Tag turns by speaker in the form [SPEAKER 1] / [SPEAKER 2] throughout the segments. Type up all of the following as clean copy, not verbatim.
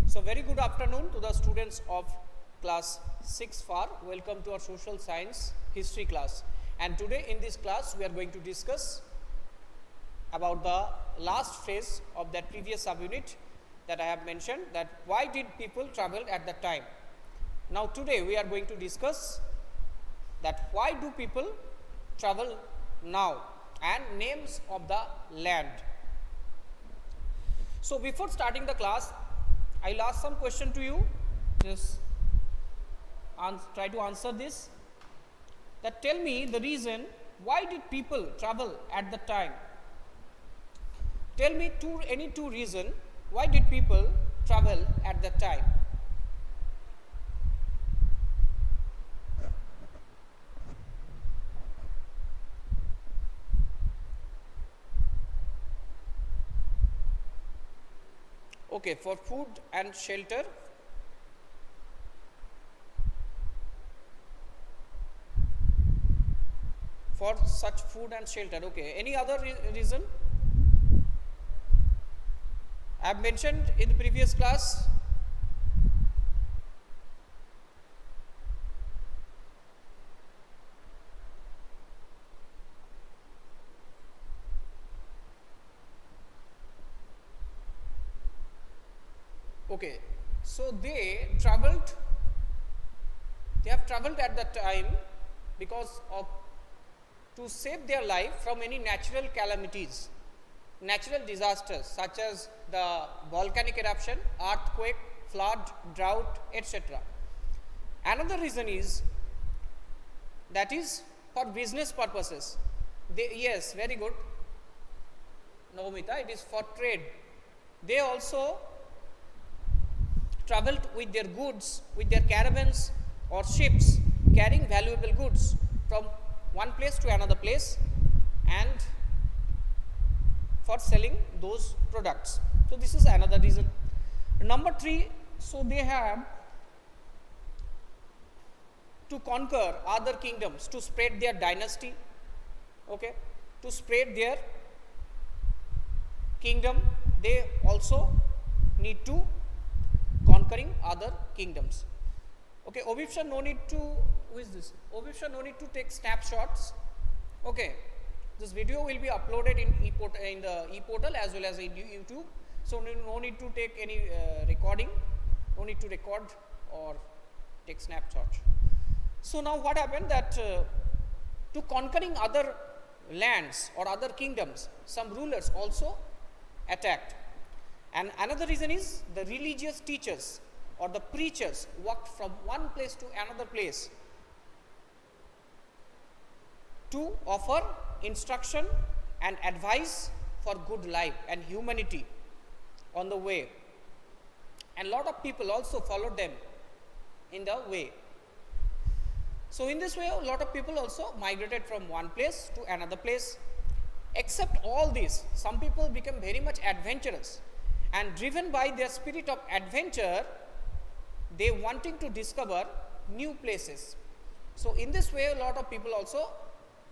[SPEAKER 1] So very good afternoon to the students of class 6 FAR. Welcome to our social science history class. And today in this class we are going to discuss about the last phase of that previous subunit that I have mentioned, that why did people travel at that time. Now today we are going to discuss that why do people travel now and names of the land. So before starting the class, I'll ask some question to you. Just try to answer this. That tell me the reason why did people travel at the time. Tell me any two reason why did people travel at that time. Okay, for food and shelter. For such food and shelter. Okay, any other reason? I have mentioned in the previous class. Okay, so they have traveled at that time because of to save their life from any natural calamities, natural disasters such as the volcanic eruption, earthquake, flood, drought, etc. Another reason is that is for business purposes. Yes, very good, Navamita, it is for trade. They also traveled with their goods, with their caravans or ships, carrying valuable goods from one place to another place and for selling those products. So this is another reason. Number 3, so they have to conquer other kingdoms, to spread their dynasty, okay, to spread their kingdom. They also need to conquering other kingdoms. Okay, Obipsha, no need to, who is this? Obipsha, no need to take snapshots. Okay, this video will be uploaded in the e-portal as well as in YouTube. So no need to take any recording, no need to record or take snapshots. So now what happened that to conquering other lands or other kingdoms, some rulers also attacked. And another reason is the religious teachers or the preachers walked from one place to another place to offer instruction and advice for good life and humanity on the way. And a lot of people also followed them in the way. So in this way, a lot of people also migrated from one place to another place. Except all this, some people became very much adventurous. And driven by their spirit of adventure, they wanting to discover new places. So in this way, a lot of people also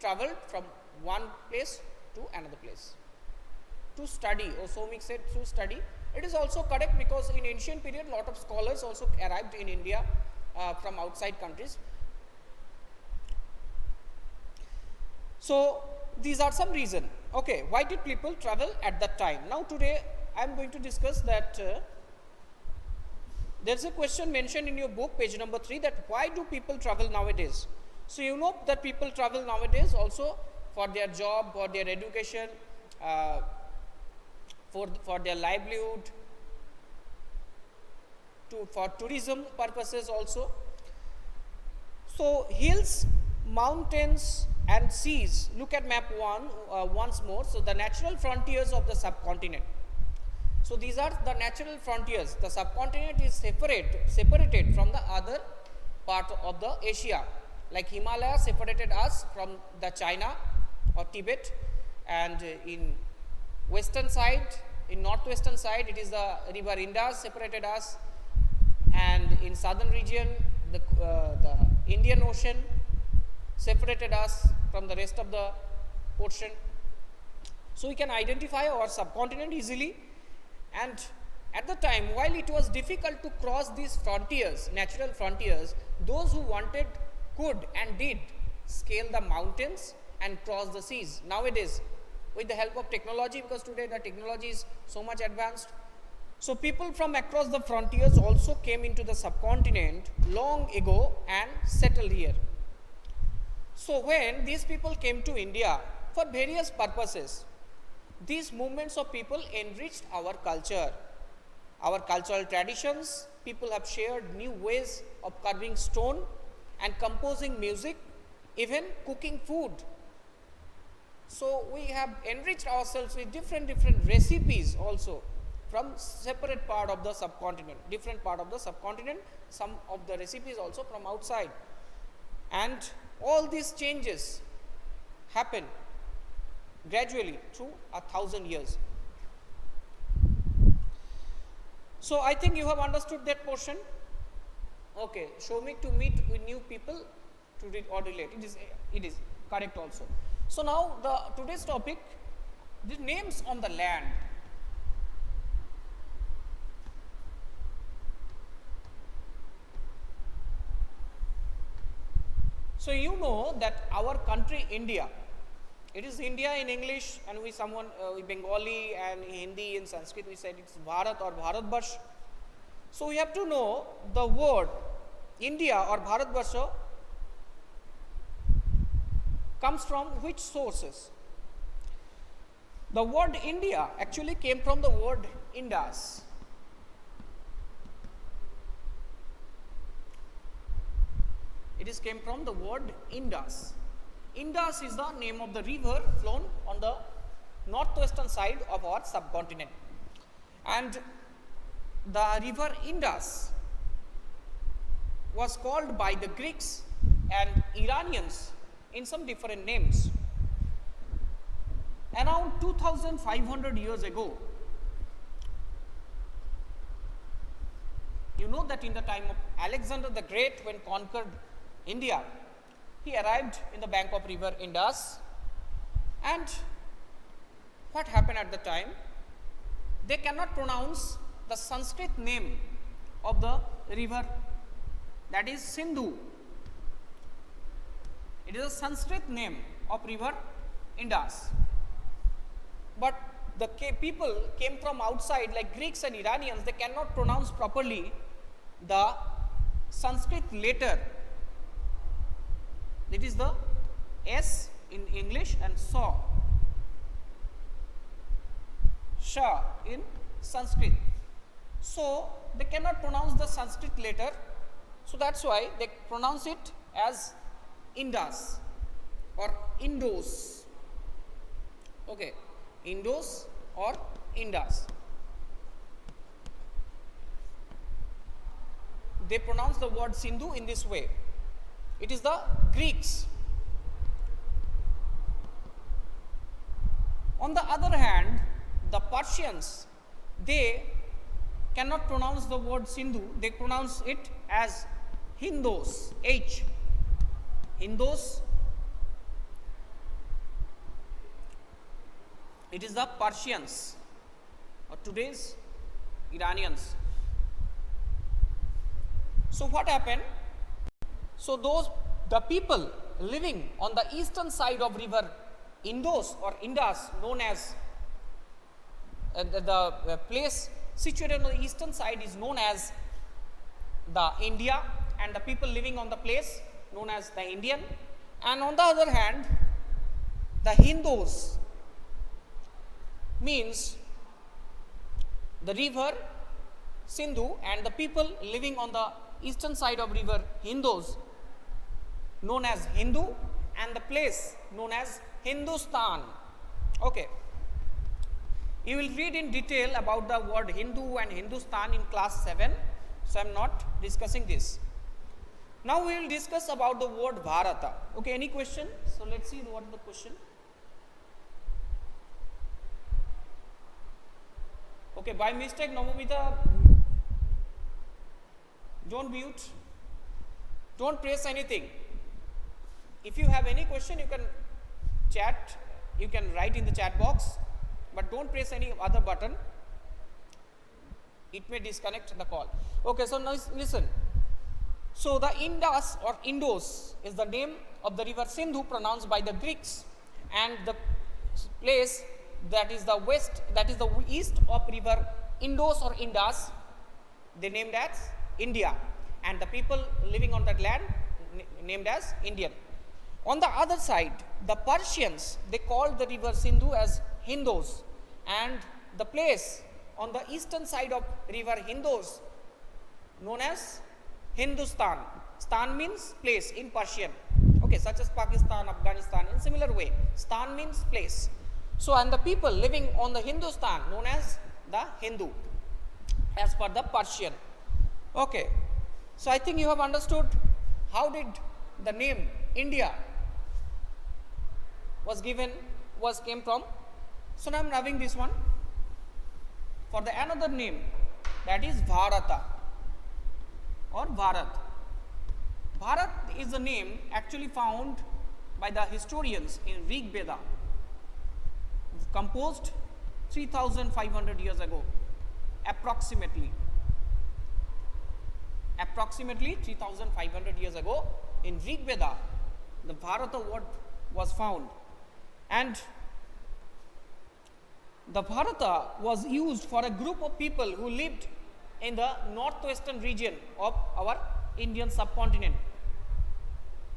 [SPEAKER 1] traveled from one place to another place to study, or Somik said to study. It is also correct because in ancient period, a lot of scholars also arrived in India from outside countries. So these are some reason. Okay, why did people travel at that time? Now today I am going to discuss that there is a question mentioned in your book, page number 3, that why do people travel nowadays? So you know that people travel nowadays also for their job, for their education, for their livelihood, for tourism purposes also. So hills, mountains and seas, look at map 1 once more. So the natural frontiers of the subcontinent. So these are the natural frontiers. The subcontinent is separated from the other part of the Asia. Like Himalaya separated us from the China or Tibet, and in western side, in northwestern side, it is the river Indus separated us, and in southern region, the Indian Ocean separated us from the rest of the ocean. So we can identify our subcontinent easily. And At the time, while it was difficult to cross these frontiers, natural frontiers, those who wanted could and did scale the mountains and cross the seas. Nowadays, with the help of technology, because today the technology is so much advanced, so people from across the frontiers also came into the subcontinent long ago and settled here. So when these people came to India for various purposes, these movements of people enriched our culture, our cultural traditions. People have shared new ways of carving stone and composing music, even cooking food. So we have enriched ourselves with different recipes also from separate part of the subcontinent, different part of the subcontinent, some of the recipes also from outside. And all these changes happen gradually through 1,000 years. So I think you have understood that portion. Okay, show me to meet with new people to read or relate. It is correct also. So now today's topic, the names on the land. So you know that our country India, it is India in English, and we Bengali, and Hindi in Sanskrit we said it's Bharat or Bharatvarsh. So we have to know the word India or Bharatvarsha comes from which sources. The word India actually came from the word Indus. It is came from the word Indus. Indus is the name of the river flown on the northwestern side of our subcontinent. And the river Indus was called by the Greeks and Iranians in some different names. Around 2500 years ago, you know that in the time of Alexander the Great, when conquered India, he arrived in the bank of river Indus. And what happened at the time? They cannot pronounce the Sanskrit name of the river, that is Sindhu. It is a Sanskrit name of river Indus. But the people came from outside, like Greeks and Iranians, they cannot pronounce properly the Sanskrit letter. It is the S in English and Sha in Sanskrit. So they cannot pronounce the Sanskrit letter. So that's why they pronounce it as Indus or Indos. Okay, Indos or Indus. They pronounce the word Sindhu in this way. It is the Greeks. On the other hand, the Persians, they cannot pronounce the word Sindhu. They pronounce it as Hindos, H. Hindos. It is the Persians or today's Iranians. So what happened? So the people living on the eastern side of river Indus or Indus, known as the place situated on the eastern side is known as the India, and the people living on the place known as the Indian. And on the other hand, the Hindus means the river Sindhu, and the people living on the eastern side of river Hindus known as Hindu, and the place known as Hindustan. Okay. You will read in detail about the word Hindu and Hindustan in class 7. So I am not discussing this. Now we will discuss about the word Bharata. Okay, any question? So let's see what is the question. Okay, by mistake, Namamita, don't mute, don't press anything. If you have any question, you can chat, you can write in the chat box, but don't press any other button. it may disconnect the call. Okay, so now listen. So the Indus or Indus is the name of the river Sindhu pronounced by the Greeks, and the place that is the west, that is the east of river Indus or Indus, they named as India, and the people living on that land named as Indian. On the other side, the Persians, they called the river Sindhu as Hindus, and the place on the eastern side of river Hindus known as Hindustan. Stan means place in Persian, okay, such as Pakistan, Afghanistan. In similar way, Stan means place. So, and the people living on the Hindustan known as the Hindu, as per the Persian. Okay, so I think you have understood how did the name India came from. So now I am having this one for the another name, that is Bharata or Bharat. Bharat is a name actually found by the historians in Rig Veda, composed 3500 years ago, approximately 3500 years ago in Rig Veda, the Bharata word was found, and the Bharata was used for a group of people who lived in the northwestern region of our Indian subcontinent,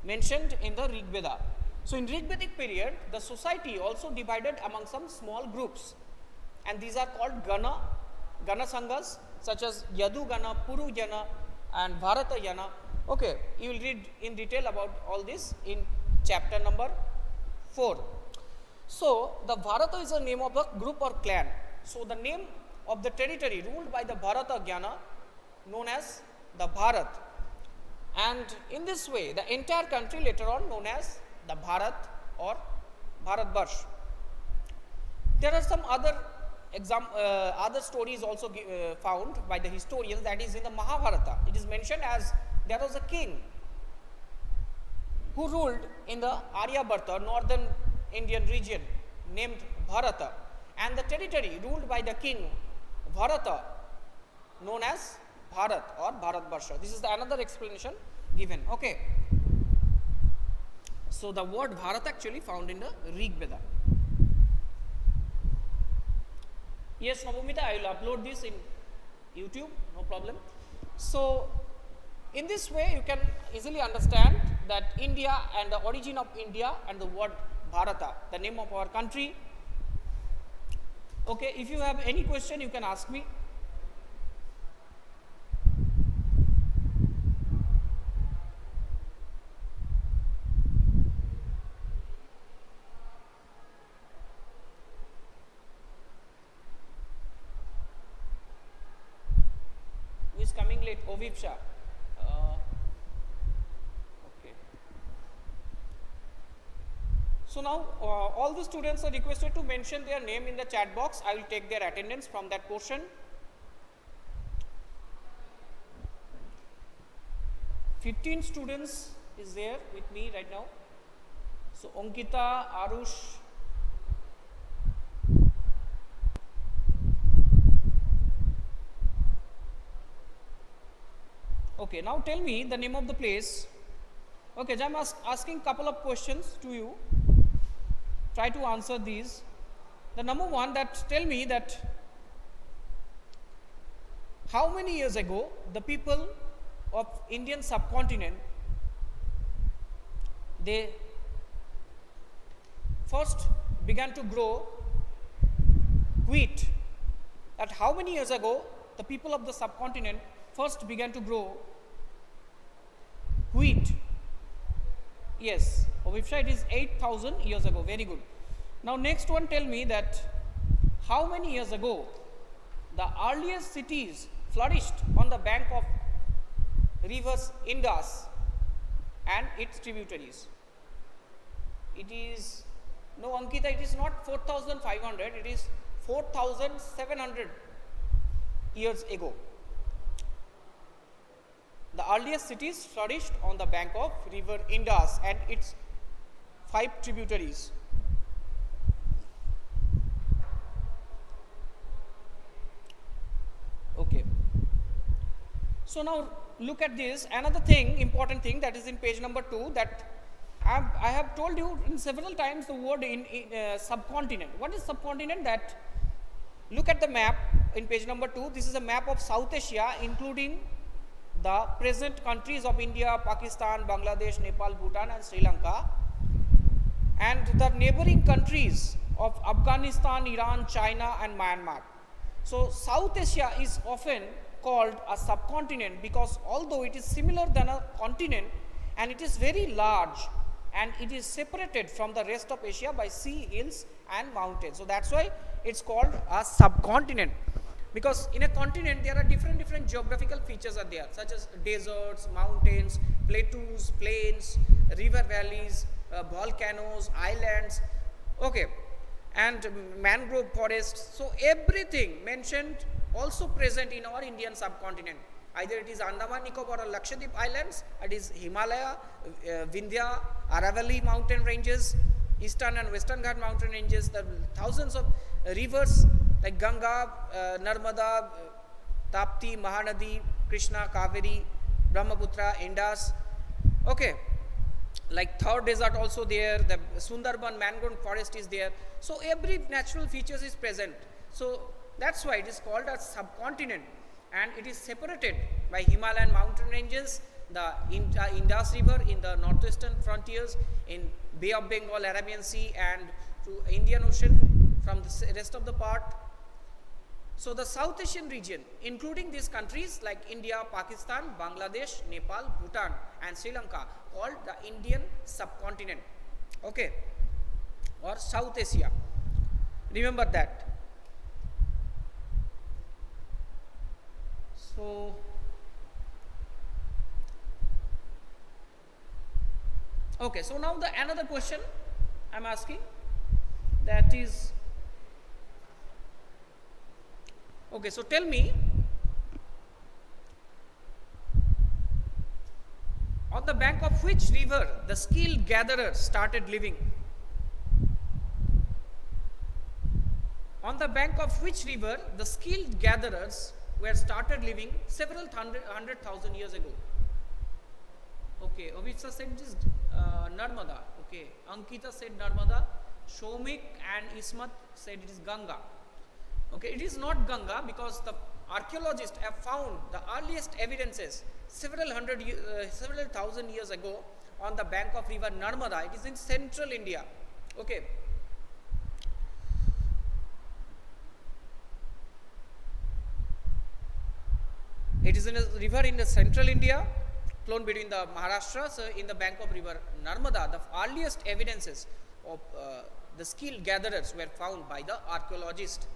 [SPEAKER 1] mentioned in the Rig Veda. So in Rig Vedic period, the society also divided among some small groups, and these are called Gana Sanghas, such as Yadu Gana, Puru Jana and Bharata Jana. Okay, you will read in detail about all this in chapter number 4. So the Bharata is a name of a group or clan. So the name of the territory ruled by the Bharata Jana known as the Bharat, and in this way the entire country later on known as the Bharat or Bharatvarsh. There are some other stories also found by the historians, that is in the Mahabharata. It is mentioned as there was a king who ruled in the Aryabharta, northern Indian region, named Bharata, and the territory ruled by the king Bharata known as Bharat or Bharatvarsha. This is another explanation given. Okay. So the word Bharat actually found in the Rig Veda. Yes, Navamita, I will upload this in YouTube, no problem. So in this way you can easily understand that India and the origin of India and the word Bharata, the name of our country. Okay, if you have any question you can ask me. Who is coming late? Ovipsha. Okay. So now all the students are requested to mention their name in the chat box. I will take their attendance from that portion. 15 students is there with me right now. So Ankita, Arush, okay, now tell me the name of the place. Okay, I am asking couple of questions to you. Try to answer these. The number one, that tell me that how many years ago the people of Indian subcontinent, they first began to grow wheat. At how many years ago the people of the subcontinent first began to grow wheat? Yes, Ovipsha, it is 8,000 years ago. Very good. Now next one, tell me that how many years ago the earliest cities flourished on the bank of rivers Indus and its tributaries? It is, no Ankita, it is not 4,500, it is 4,700 years ago. The earliest cities flourished on the bank of river Indus and its 5 tributaries. Okay. So now look at this, another thing, important thing that is in page number 2, that I have told you in several times the word in subcontinent. What is subcontinent? That look at the map in page number 2. This is a map of South Asia, including the present countries of India, Pakistan, Bangladesh, Nepal, Bhutan and Sri Lanka, and the neighboring countries of Afghanistan, Iran, China and Myanmar. So South Asia is often called a subcontinent because although it is similar than a continent and it is very large and it is separated from the rest of Asia by sea, hills and mountains. So that's why it's called a subcontinent, because in a continent there are different geographical features are there, such as deserts, mountains, plateaus, plains, river valleys, volcanoes, islands, okay, and mangrove forests. So everything mentioned also present in our Indian subcontinent. Either it is Andaman Nicobar or Lakshadweep Islands, it is Himalaya, Vindhya, Aravalli mountain ranges, Eastern and Western Ghat mountain ranges, the thousands of rivers like Ganga, Narmada, Tapti, Mahanadi, Krishna, Kaveri, Brahmaputra, Indus, okay, like Thar desert also there, the Sundarban mangrove forest is there. So every natural features is present. So that's why it is called a subcontinent, and it is separated by Himalayan mountain ranges, the Indus River in the northwestern frontiers, in Bay of Bengal, Arabian Sea and to Indian Ocean from the rest of the part. So the South Asian region, including these countries like India, Pakistan, Bangladesh, Nepal, Bhutan and Sri Lanka, called the Indian subcontinent, okay, or South Asia. Remember that. So okay, so now the another question I am asking, that is, okay, so tell me, on the bank of which river the skilled gatherers started living? On the bank of which river the skilled gatherers were started living several hundred thousand years ago? Okay, Ovitsa said this Narmada. Okay, Ankita said Narmada. Shomik and Ismat said it is Ganga. Okay, it is not Ganga because the archaeologists have found the earliest evidences several thousand years ago on the bank of river Narmada. It is in central India. Okay. It is in a river in the central India, flown between the Maharashtra, so in the bank of river Narmada, the earliest evidences of the skilled gatherers were found by the archaeologists.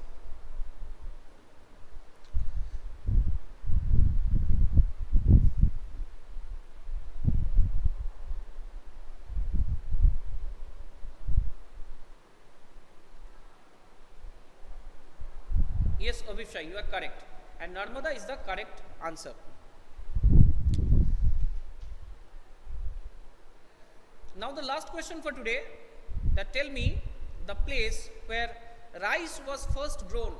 [SPEAKER 1] Yes, Abhishek, you are correct. And Narmada is the correct answer. Now the last question for today, that tell me the place where rice was first grown.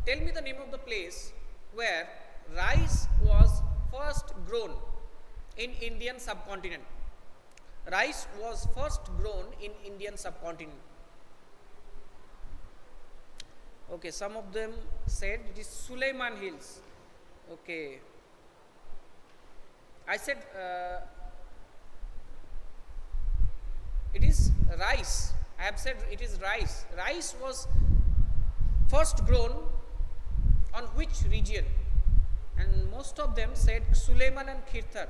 [SPEAKER 1] Tell me the name of the place where rice was first grown in Indian subcontinent. Rice was first grown in Indian subcontinent. Okay, some of them said it is Suleiman Hills. Okay, I said it is rice. I have said it is rice. Rice was first grown on which region? And most of them said Suleiman and Khirthar.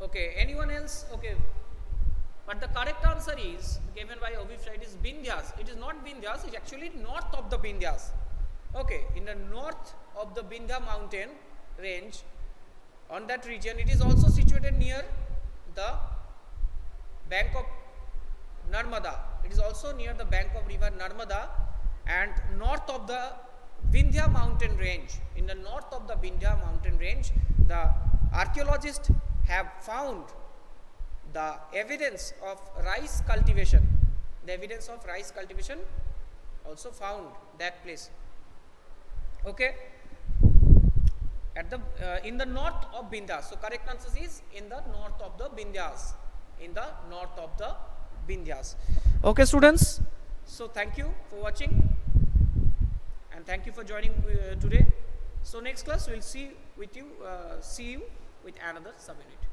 [SPEAKER 1] Okay, anyone else? Okay, but the correct answer is given by Abhishek, it is Vindhyas. It is not Vindhyas, it is actually north of the Vindhyas. Okay, in the north of the Vindhya mountain range, on that region, it is also situated near the bank of Narmada. It is also near the bank of river Narmada and north of the Vindhya mountain range. In the north of the Vindhya mountain range, the archaeologists have found the evidence of rice cultivation, also found that place. Okay, at the in the north of Vindhyas. So correct answer is in the north of the Vindhyas. Okay, students. So thank you for watching and thank you for joining today. So next class we'll see you with another subunit.